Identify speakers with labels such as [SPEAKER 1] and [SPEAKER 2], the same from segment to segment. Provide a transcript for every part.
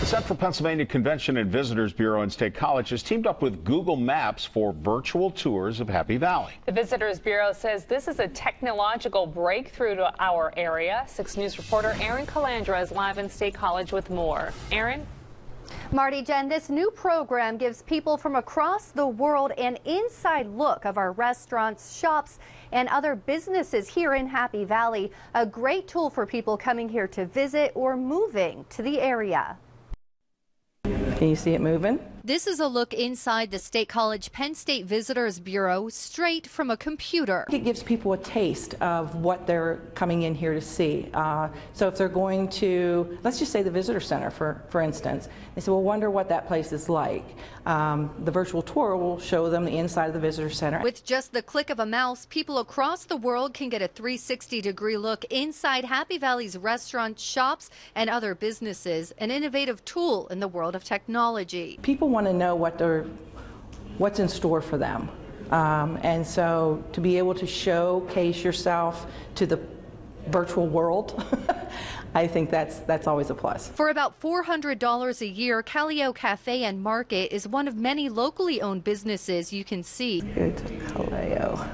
[SPEAKER 1] The Central Pennsylvania Convention and Visitors Bureau and State College has teamed up with Google Maps for virtual tours of Happy Valley.
[SPEAKER 2] The Visitors Bureau says this is a technological breakthrough to our area. 6 News reporter Erin Calandra is live in State College with more. Erin?
[SPEAKER 3] Marty, Jen, this new program gives people from across the world an inside look of our restaurants, shops, and other businesses here in Happy Valley. A great tool for people coming here to visit or moving to the area.
[SPEAKER 4] Can you see it moving?
[SPEAKER 3] This is a look inside the State College Penn State Visitors Bureau straight from a computer.
[SPEAKER 4] It gives people a taste of what they're coming in here to see. So if they're going to, let's just say the visitor center, for instance, they say, well, wonder what that place is like. The virtual tour will show them the inside of the visitor center.
[SPEAKER 3] With just the click of a mouse, people across the world can get a 360-degree look inside Happy Valley's restaurants, shops, and other businesses, an innovative tool in the world of technology.
[SPEAKER 4] People want to know what's in store for them. And so to be able to showcase yourself to the virtual world, I think that's always a plus.
[SPEAKER 3] For about $400 a year, Callio Cafe and Market is one of many locally owned businesses you can see.
[SPEAKER 4] Good Callio.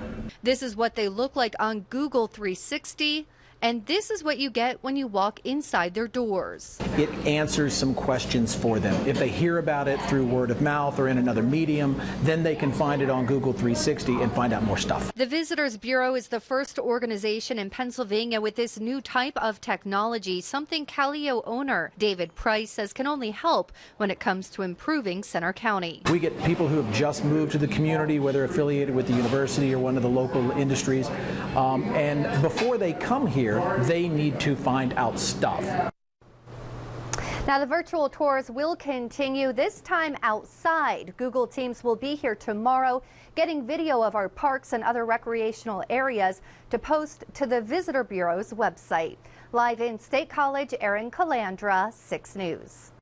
[SPEAKER 3] This is what they look like on Google 360. And this is what you get when you walk inside their doors.
[SPEAKER 5] It answers some questions for them. If they hear about it through word of mouth or in another medium, then they can find it on Google 360 and find out more stuff.
[SPEAKER 3] The Visitors Bureau is the first organization in Pennsylvania with this new type of technology, something Callio owner David Price says can only help when it comes to improving Center County.
[SPEAKER 5] We get people who have just moved to the community, whether affiliated with the university or one of the local industries, and before they come here, they need to find out stuff.
[SPEAKER 3] Now, the virtual tours will continue, this time outside. Google teams will be here tomorrow getting video of our parks and other recreational areas to post to the Visitor Bureau's website. Live in State College, Erin Calandra, 6 News.